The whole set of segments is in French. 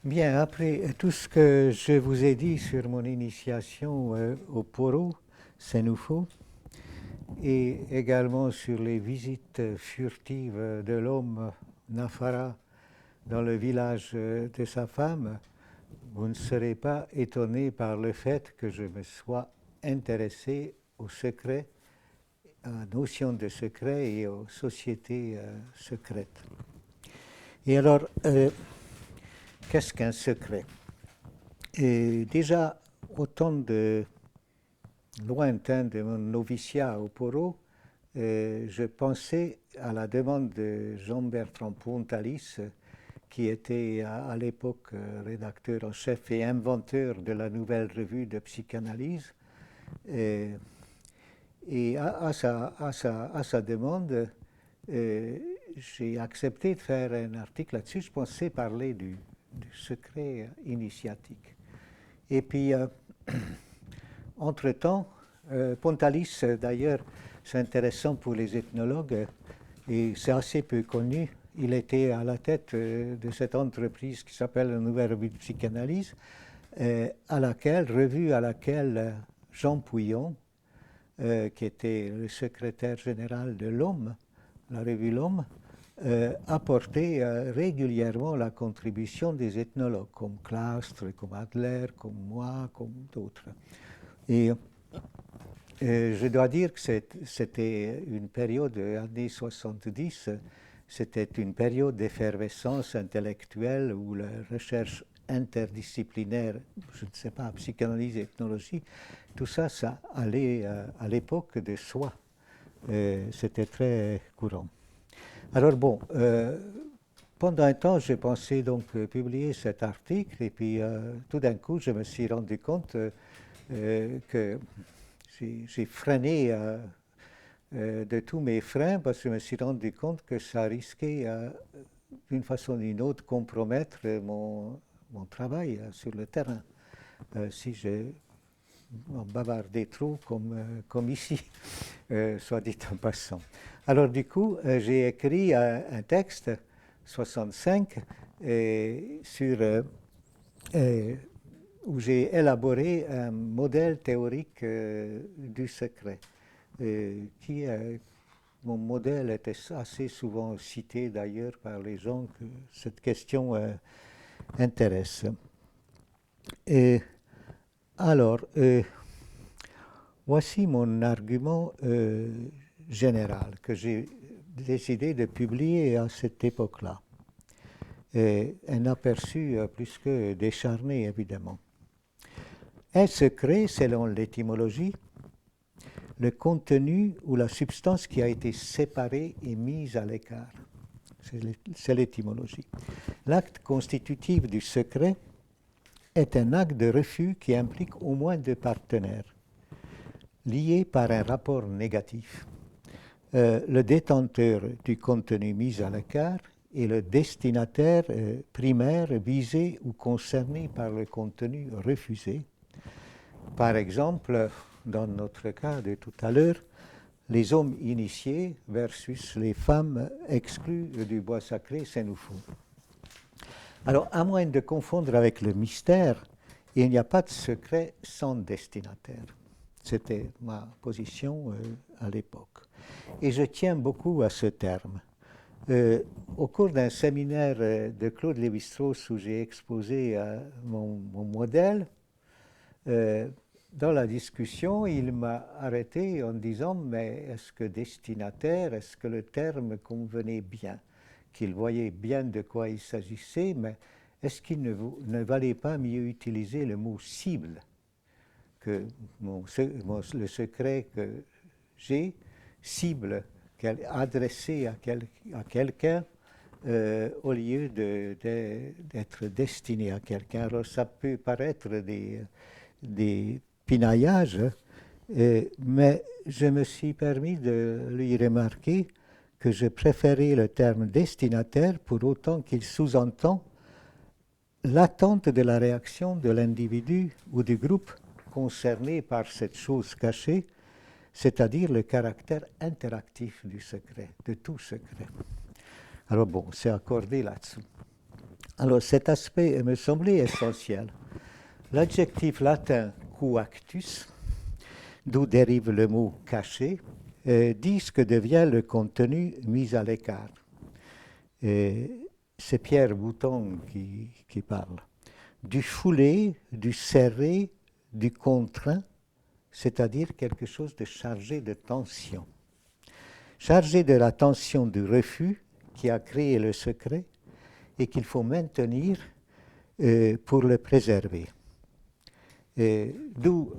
Bien, après tout ce que je vous ai dit sur mon initiation au Poro, Senufo, et également sur les visites furtives de l'homme Nafara dans le village de sa femme, vous ne serez pas étonné par le fait que je me sois intéressé au secret, à la notion de secret et aux sociétés secrètes. Et alors, qu'est-ce qu'un secret? Et déjà, au temps lointain de mon noviciat au Poro, je pensais à la demande de Jean-Bertrand Pontalis, qui était à l'époque rédacteur en chef et inventeur de la nouvelle revue de psychanalyse. Et à sa demande, j'ai accepté de faire un article là-dessus. Je pensais parler du secret initiatique. Et puis, entre-temps, Pontalis, d'ailleurs, c'est intéressant pour les ethnologues, et c'est assez peu connu. Il était à la tête de cette entreprise qui s'appelle la Nouvelle Revue de Psychanalyse, revue à laquelle Jean Pouillon, qui était le secrétaire général de l'Homme, la revue L'Homme, apportait régulièrement la contribution des ethnologues, comme Clastres, comme Adler, comme moi, comme d'autres. Et je dois dire que c'était une période, années 70, c'était une période d'effervescence intellectuelle où la recherche interdisciplinaire, je ne sais pas, psychanalyse, ethnologie, tout ça, ça allait à l'époque de soi. C'était très courant. Alors bon, pendant un temps, j'ai pensé donc publier cet article et puis tout d'un coup, je me suis rendu compte que j'ai freiné de tous mes freins parce que je me suis rendu compte que ça risquait d'une façon ou d'une autre compromettre mon travail sur le terrain. Si je bavardais trop comme ici, soit dit en passant. Alors du coup, j'ai écrit un texte, 65, où j'ai élaboré un modèle théorique du secret, mon modèle était assez souvent cité d'ailleurs par les gens que cette question intéresse. Et alors, voici mon argument général que j'ai décidé de publier à cette époque-là. Un aperçu plus que décharné, évidemment. Un secret, selon l'étymologie, le contenu ou la substance qui a été séparée et mise à l'écart. C'est l'étymologie. L'acte constitutif du secret est un acte de refus qui implique au moins deux partenaires, liés par un rapport négatif. Le détenteur du contenu mis à l'écart et le destinataire primaire visé ou concerné par le contenu refusé. Par exemple, dans notre cas de tout à l'heure, les hommes initiés versus les femmes exclues du bois sacré Senufo. Alors, à moins de confondre avec le mystère, il n'y a pas de secret sans destinataire. C'était ma position à l'époque. Et je tiens beaucoup à ce terme. Au cours d'un séminaire de Claude Lévi-Strauss où j'ai exposé mon modèle, dans la discussion, il m'a arrêté en disant « Mais est-ce que destinataire, est-ce que le terme convenait bien ?» Qu'il voyait bien de quoi il s'agissait, mais est-ce qu'il ne valait pas mieux utiliser le mot « cible » que le secret que j'ai, cible, adressé à quelqu'un, au lieu d'être destiné à quelqu'un. Alors ça peut paraître des pinaillages, mais je me suis permis de lui remarquer que je préférais le terme destinataire pour autant qu'il sous-entend l'attente de la réaction de l'individu ou du groupe concerné par cette chose cachée, c'est-à-dire le caractère interactif du secret, de tout secret. Alors bon, c'est accordé là-dessous. Alors cet aspect me semblait essentiel. L'adjectif latin coactus, d'où dérive le mot caché, dit ce que devient le contenu mis à l'écart. C'est Pierre Bouton qui parle. Du foulé, du serré, du contraint, c'est-à-dire quelque chose de chargé de tension. Chargé de la tension du refus qui a créé le secret et qu'il faut maintenir pour le préserver. D'où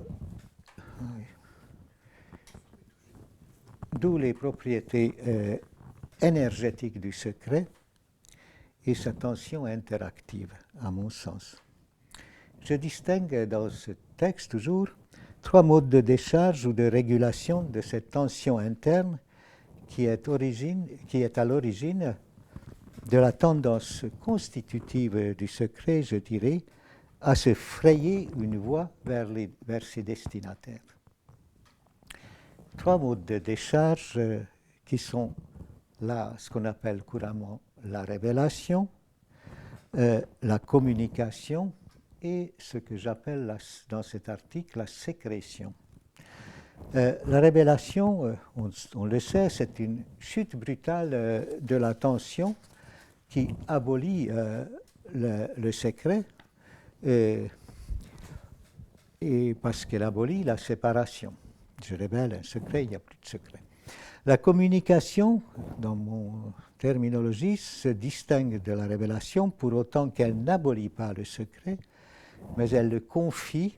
les propriétés énergétiques du secret et sa tension interactive, à mon sens. Je distingue dans ce texte toujours 3 modes de décharge ou de régulation de cette tension interne qui est à l'origine de la tendance constitutive du secret, je dirais, à se frayer une voie vers ses destinataires. 3 modes de décharge qui sont là, ce qu'on appelle couramment la révélation, la communication et ce que j'appelle dans cet article la sécrétion. La révélation, on le sait, c'est une chute brutale de la tension qui abolit le secret et parce qu'elle abolit la séparation. Je révèle un secret, il n'y a plus de secret. La communication, dans mon terminologie, se distingue de la révélation pour autant qu'elle n'abolit pas le secret, mais elle le confie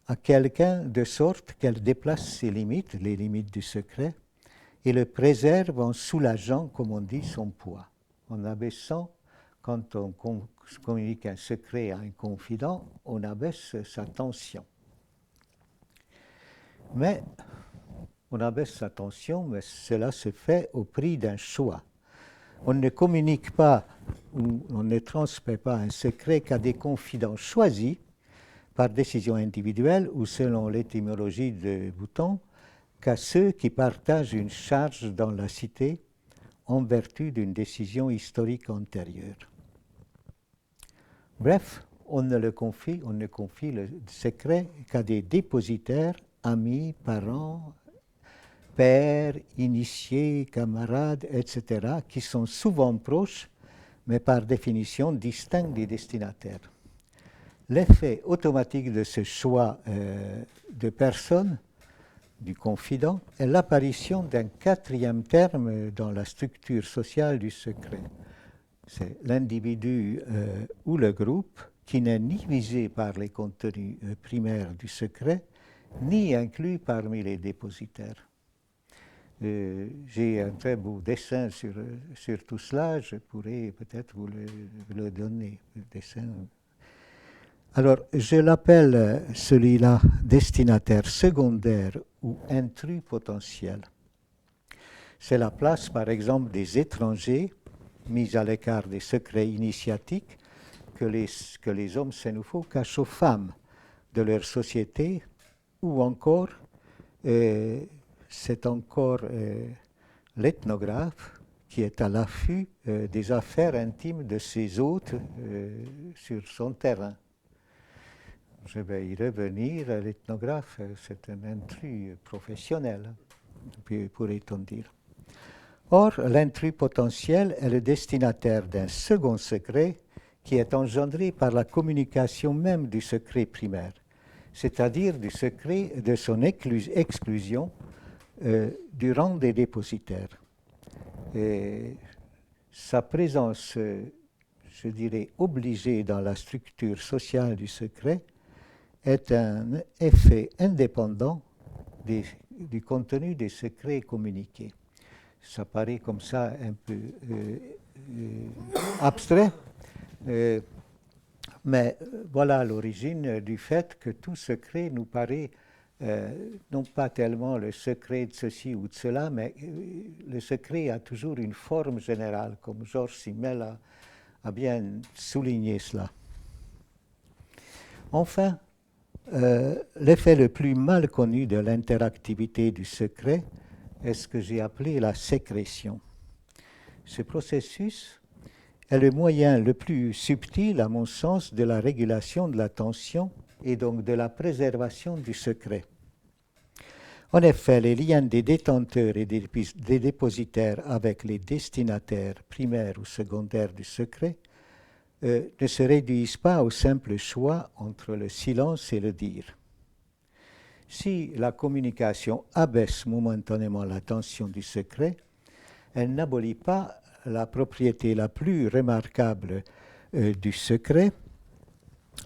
à quelqu'un de sorte qu'elle déplace ses limites, les limites du secret, et le préserve en soulageant, comme on dit, son poids. En abaissant, quand on communique un secret à un confident, on abaisse sa tension. Mais on abaisse sa tension, mais cela se fait au prix d'un choix. On ne communique pas ou on ne transmet pas un secret qu'à des confidents choisis par décision individuelle ou selon l'étymologie de Bouton, qu'à ceux qui partagent une charge dans la cité en vertu d'une décision historique antérieure. Bref, on ne confie le secret qu'à des dépositaires, amis, parents, pères, initiés, camarades, etc., qui sont souvent proches, mais par définition distincts des destinataires. L'effet automatique de ce choix de personne, du confident, est l'apparition d'un 4e terme dans la structure sociale du secret. C'est l'individu ou le groupe qui n'est ni visé par les contenus primaires du secret, ni inclus parmi les dépositaires. J'ai un très beau dessin sur tout cela, je pourrais peut-être vous le donner, le dessin. Alors, je l'appelle celui-là destinataire secondaire ou intrus potentiel. C'est la place, par exemple, des étrangers mis à l'écart des secrets initiatiques que les hommes sénoufos cachent aux femmes de leur société, ou encore, c'est encore l'ethnographe qui est à l'affût des affaires intimes de ses hôtes sur son terrain. Je vais y revenir, l'ethnographe, c'est un intrus professionnel, pourrait-on dire. Or, l'intrus potentiel est le destinataire d'un second secret qui est engendré par la communication même du secret primaire, c'est-à-dire du secret de son exclusion du rang des dépositaires. Et sa présence, je dirais, obligée dans la structure sociale du secret est un effet indépendant du contenu des secrets communiqués. Ça paraît comme ça un peu abstrait, mais voilà l'origine du fait que tout secret nous paraît non pas tellement le secret de ceci ou de cela, mais le secret a toujours une forme générale, comme Georges Simmel a bien souligné cela. Enfin, l'effet le plus mal connu de l'interactivité du secret est ce que j'ai appelé la sécrétion. Ce processus est le moyen le plus subtil, à mon sens, de la régulation de l'attention et donc de la préservation du secret. En effet, les liens des détenteurs et des dépositaires avec les destinataires primaires ou secondaires du secret ne se réduisent pas au simple choix entre le silence et le dire. Si la communication abaisse momentanément la tension du secret, elle n'abolit pas la propriété la plus remarquable du secret,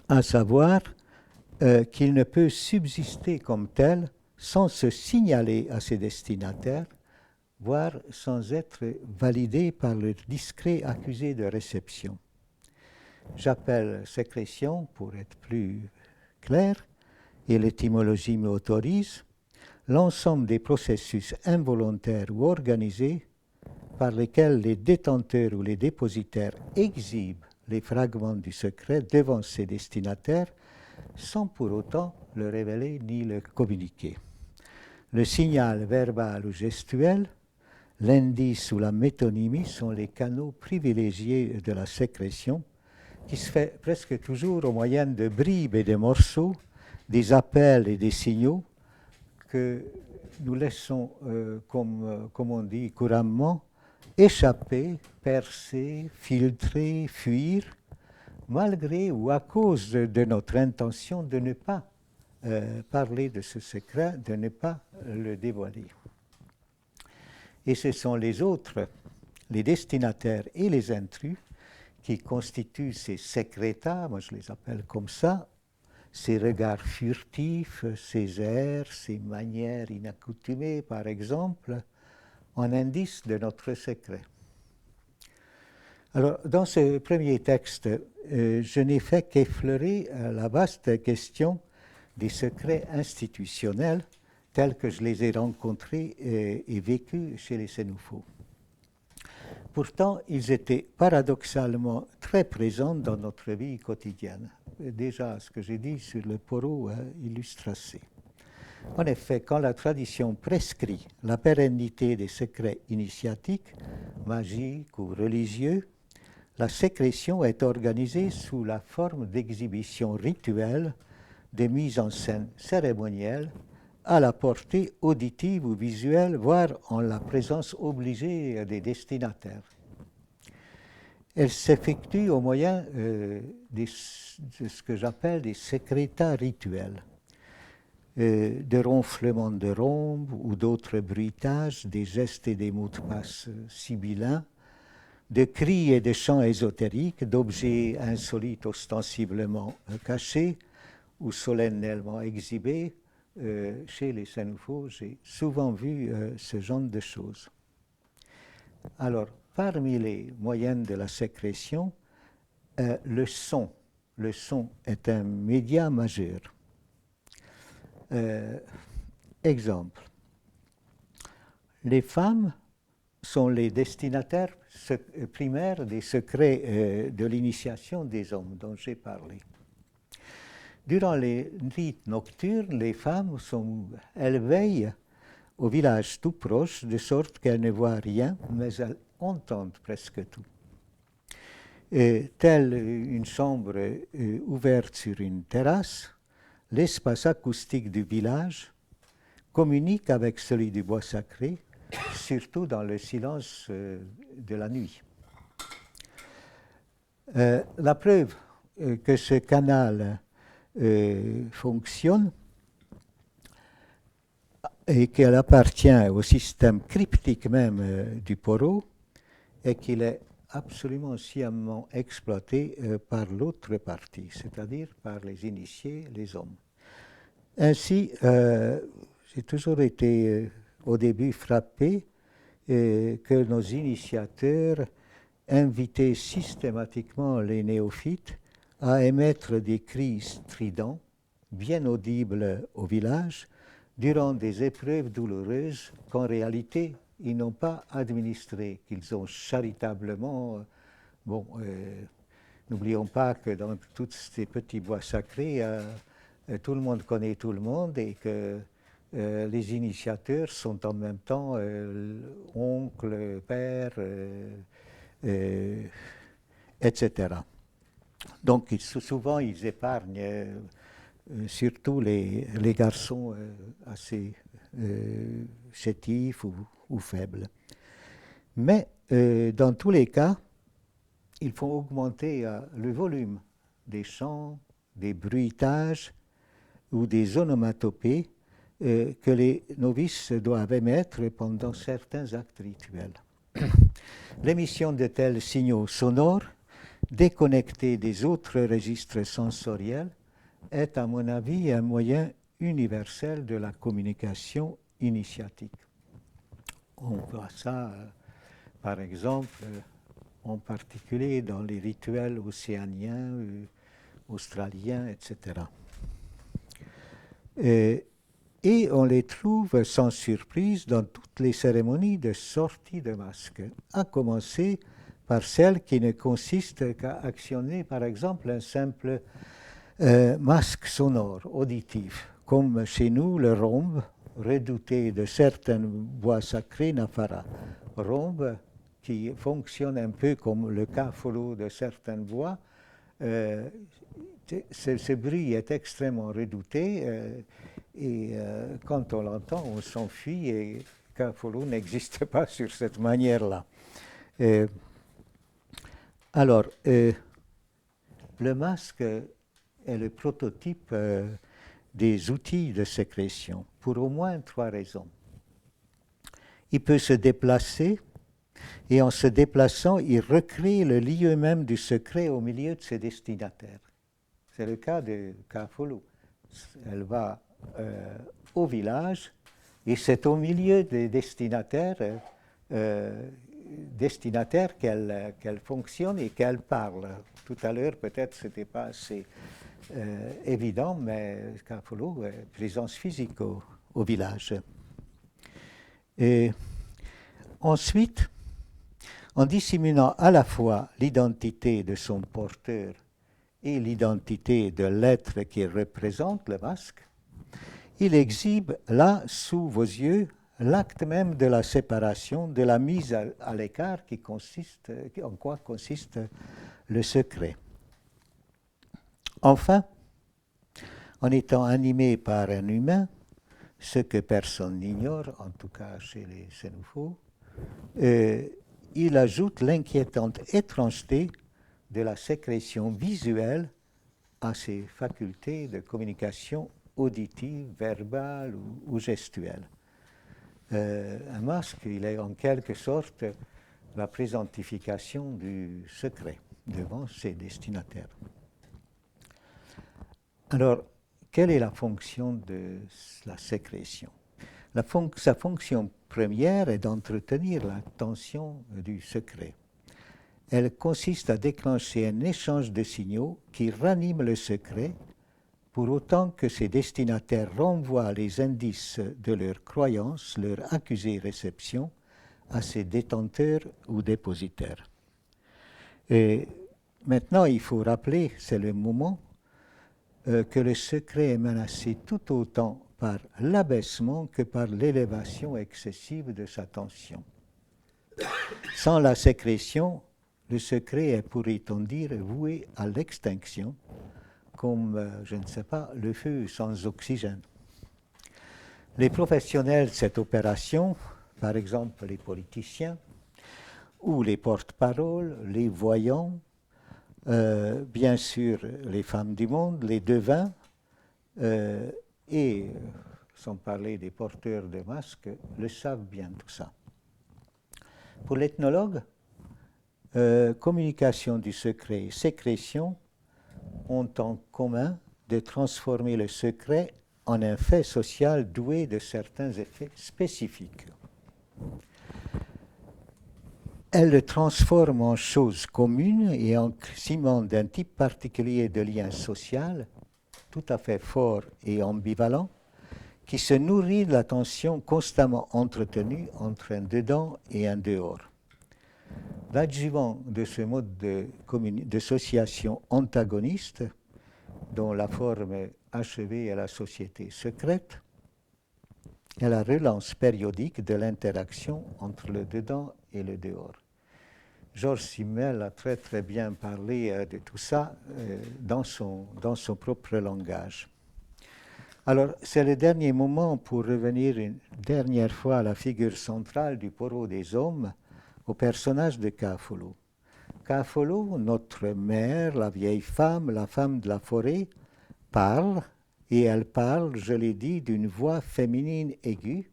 à savoir qu'il ne peut subsister comme tel sans se signaler à ses destinataires, voire sans être validé par le discret accusé de réception. J'appelle sécrétion, pour être plus clair, et l'étymologie m'autorise, l'ensemble des processus involontaires ou organisés par lesquels les détenteurs ou les dépositaires exhibent les fragments du secret devant ses destinataires sans pour autant le révéler ni le communiquer. Le signal verbal ou gestuel, l'indice ou la métonymie sont les canaux privilégiés de la sécrétion qui se fait presque toujours au moyen de bribes et de morceaux, des appels et des signaux que nous laissons, comme on dit couramment, échapper, percer, filtrer, fuir, malgré ou à cause de notre intention de ne pas parler de ce secret, de ne pas le dévoiler. Et ce sont les autres, les destinataires et les intrus, qui constituent ces secreta, moi je les appelle comme ça, ces regards furtifs, ces airs, ces manières inaccoutumées, par exemple, en indice de notre secret. Alors, dans ce premier texte, je n'ai fait qu'effleurer la vaste question des secrets institutionnels tels que je les ai rencontrés et vécus chez les Sénoufos. Pourtant, ils étaient paradoxalement très présents dans notre vie quotidienne. Déjà, ce que j'ai dit sur le poro illustre assez. En effet, quand la tradition prescrit la pérennité des secrets initiatiques, magiques ou religieux, la sécrétion est organisée sous la forme d'exhibitions rituelles, de mises en scène cérémonielles, à la portée auditive ou visuelle, voire en la présence obligée des destinataires. Elle s'effectue au moyen de ce que j'appelle des secreta rituels, de ronflements de rhombes ou d'autres bruitages, des gestes et des mots de passe sibyllins, de cris et de chants ésotériques, d'objets insolites ostensiblement cachés ou solennellement exhibés. Chez les Sénoufos, j'ai souvent vu ce genre de choses. Alors, parmi les moyens de la sécrétion, le son est un média majeur. Exemple, les femmes sont les destinataires primaires des secrets de l'initiation des hommes dont j'ai parlé. Durant les rites nocturnes, les femmes elles veillent au village tout proche, de sorte qu'elles ne voient rien, mais elles entendent presque tout. Telle une chambre ouverte sur une terrasse, l'espace acoustique du village communique avec celui du bois sacré, surtout dans le silence de la nuit. La preuve que ce canal fonctionne et qu'elle appartient au système cryptique même du poro et qu'il est absolument sciemment exploité par l'autre partie, c'est-à-dire par les initiés, les hommes. Ainsi, j'ai toujours été au début frappé que nos initiateurs invitait systématiquement les néophytes à émettre des cris stridents, bien audibles au village, durant des épreuves douloureuses qu'en réalité ils n'ont pas administrées, qu'ils ont charitablement... n'oublions pas que dans tous ces petits bois sacrés, tout le monde connaît tout le monde et que les initiateurs sont en même temps oncles, pères, etc. Donc souvent ils épargnent surtout les garçons assez chétifs ou faibles. Mais dans tous les cas, il faut augmenter le volume des chants, des bruitages ou des onomatopées que les novices doivent émettre pendant certains actes rituels. L'émission de tels signaux sonores, déconnectés des autres registres sensoriels, est à mon avis un moyen universel de la communication initiatique. On voit ça, par exemple, en particulier dans les rituels océaniens, australiens, etc. Et on les trouve sans surprise dans toutes les cérémonies de sortie de masque, à commencer par celle qui ne consiste qu'à actionner, par exemple, un simple masque sonore, auditif, comme chez nous le rhombe, redouté de certains bois sacrés Nafara. Rhombe qui fonctionne un peu comme le cafolo de certains bois. Ce bruit est extrêmement redouté et quand on l'entend, on s'enfuit et cafolo n'existe pas sur cette manière-là. Alors, le masque est le prototype des outils de sécrétion pour au moins 3 raisons. Il peut se déplacer et en se déplaçant, il recrée le lieu même du secret au milieu de ses destinataires. C'est le cas de Kafolo. Elle va au village et c'est au milieu des destinataires qu'elle fonctionne et qu'elle parle. Tout à l'heure, peut-être ce n'était pas assez évident, mais Kafolo est présence physique au village. Et ensuite, en dissimulant à la fois l'identité de son porteur et l'identité de l'être qui représente le masque, il exhibe là, sous vos yeux, l'acte même de la séparation, de la mise à l'écart en quoi consiste le secret. Enfin, en étant animé par un humain, ce que personne n'ignore, en tout cas chez les Sénoufos, il ajoute l'inquiétante étrangeté de la sécrétion visuelle à ses facultés de communication auditive, verbale ou gestuelle. Un masque, il est en quelque sorte la présentification du secret devant ses destinataires. Alors, quelle est la fonction de la sécrétion ? Sa fonction première est d'entretenir la tension du secret. Elle consiste à déclencher un échange de signaux qui ranime le secret pour autant que ses destinataires renvoient les indices de leur croyance, leur accusé-réception, à ses détenteurs ou dépositaires. Et maintenant, il faut rappeler, c'est le moment, que le secret est menacé tout autant par l'abaissement que par l'élévation excessive de sa tension. Sans la sécrétion, le secret est, pourrait-on dire, voué à l'extinction, comme, je ne sais pas, le feu sans oxygène. Les professionnels de cette opération, par exemple les politiciens, ou les porte-paroles, les voyants, bien sûr les femmes du monde, les devins, et, sans parler des porteurs de masques, le savent bien tout ça. Pour l'ethnologue, communication du secret et sécrétion ont en commun de transformer le secret en un fait social doué de certains effets spécifiques. Elle le transforme en chose commune et en ciment d'un type particulier de lien social, tout à fait fort et ambivalent, qui se nourrit de la tension constamment entretenue entre un dedans et un dehors. L'adjuvant de ce mode d'association antagoniste, dont la forme achevée est la société secrète, est la relance périodique de l'interaction entre le dedans et le dehors. Georges Simmel a très très bien parlé de tout ça dans son propre langage. Alors, c'est le dernier moment pour revenir une dernière fois à la figure centrale du Porot des hommes, au personnage de Kaa Folo. Kaa Folo, notre mère, la vieille femme, la femme de la forêt, parle, et elle parle, je l'ai dit, d'une voix féminine aiguë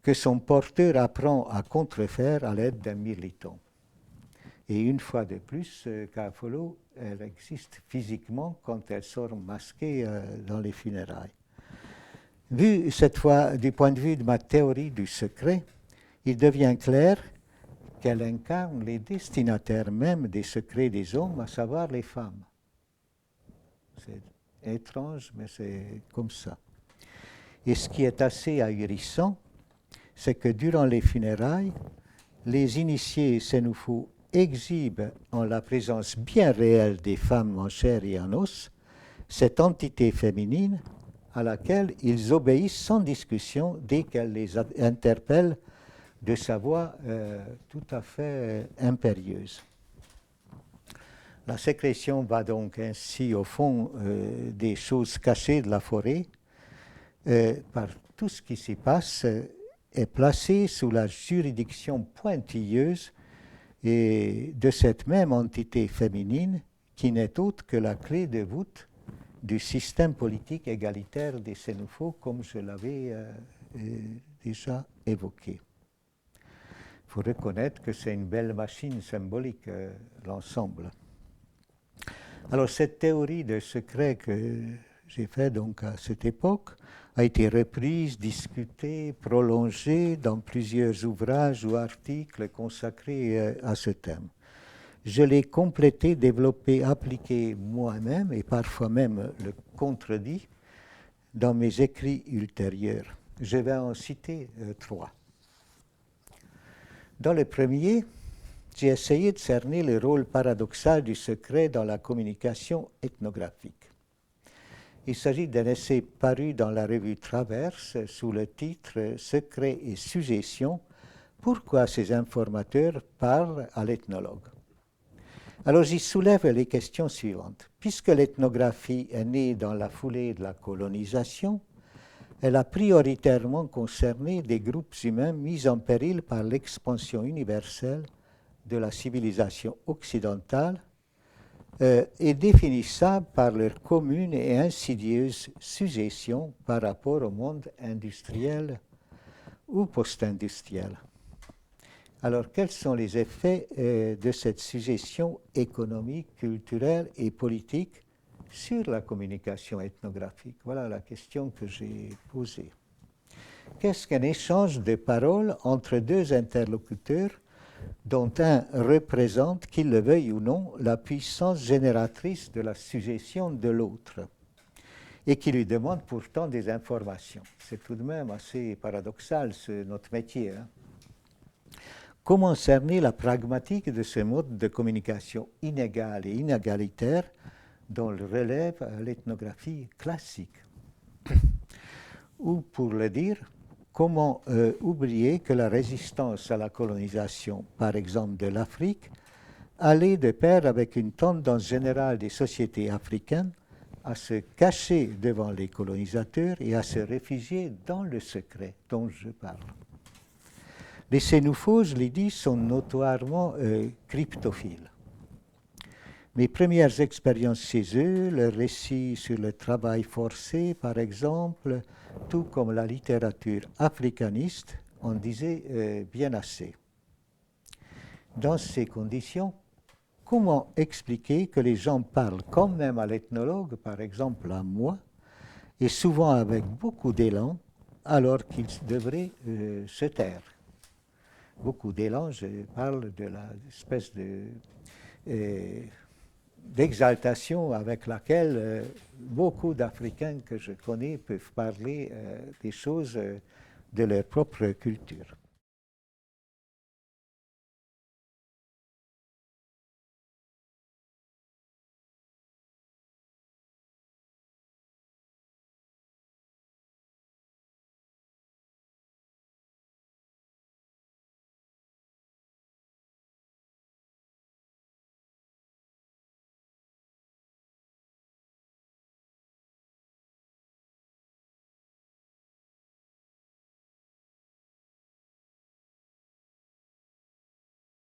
que son porteur apprend à contrefaire à l'aide d'un mirliton. Et une fois de plus, Kaa Folo, elle existe physiquement quand elle sort masquée dans les funérailles. Vu cette fois du point de vue de ma théorie du secret, il devient clair qu'elle incarne les destinataires même des secrets des hommes, à savoir les femmes. C'est étrange, mais c'est comme ça. Et ce qui est assez ahurissant, c'est que durant les funérailles, les initiés Sénoufo exhibe en la présence bien réelle des femmes en chair et en os cette entité féminine à laquelle ils obéissent sans discussion dès qu'elle les interpelle de sa voix tout à fait impérieuse. La sécrétion va donc ainsi au fond des choses cachées de la forêt, par tout ce qui s'y passe est placé sous la juridiction pointilleuse et de cette même entité féminine qui n'est autre que la clé de voûte du système politique égalitaire des Sénoufo, comme je l'avais déjà évoqué. Il faut reconnaître que c'est une belle machine symbolique, l'ensemble. Alors cette théorie de secret que j'ai faite donc à cette époque a été reprise, discutée, prolongée dans plusieurs ouvrages ou articles consacrés à ce thème. Je l'ai complété, développé, appliqué moi-même et parfois même le contredit dans mes écrits ultérieurs. Je vais en citer 3. Dans le premier, j'ai essayé de cerner le rôle paradoxal du secret dans la communication ethnographique. Il s'agit d'un essai paru dans la revue Traverse sous le titre « Secret et suggestion. Pourquoi ces informateurs parlent à l'ethnologue ?» Alors j'y soulève les questions suivantes. Puisque l'ethnographie est née dans la foulée de la colonisation, elle a prioritairement concerné des groupes humains mis en péril par l'expansion universelle de la civilisation occidentale et définissable par leur commune et insidieuse suggestion par rapport au monde industriel ou post-industriel. Alors, quels sont les effets de cette suggestion économique, culturelle et politique sur la communication ethnographique? Voilà la question que j'ai posée. Qu'est-ce qu'un échange de paroles entre deux interlocuteurs dont un représente, qu'il le veuille ou non, la puissance génératrice de la suggestion de l'autre, et qui lui demande pourtant des informations? C'est tout de même assez paradoxal, notre métier. Comment cerner la pragmatique de ce mode de communication inégal et inégalitaire dont le relève l'ethnographie classique? Ou pour le dire, comment oublier que la résistance à la colonisation, par exemple de l'Afrique, allait de pair avec une tendance générale des sociétés africaines à se cacher devant les colonisateurs et à se réfugier dans le secret dont je parle. Les Sénoufos, je l'ai dit, sont notoirement cryptophiles. Mes premières expériences chez eux, leurs récits sur le travail forcé, par exemple, tout comme la littérature africaniste, en disaient bien assez. Dans ces conditions, comment expliquer que les gens parlent quand même à l'ethnologue, par exemple à moi, et souvent avec beaucoup d'élan, alors qu'ils devraient se taire? beaucoup d'élan, je parle de l'espèce d'exaltation avec laquelle beaucoup d'Africains que je connais peuvent parler des choses de leur propre culture.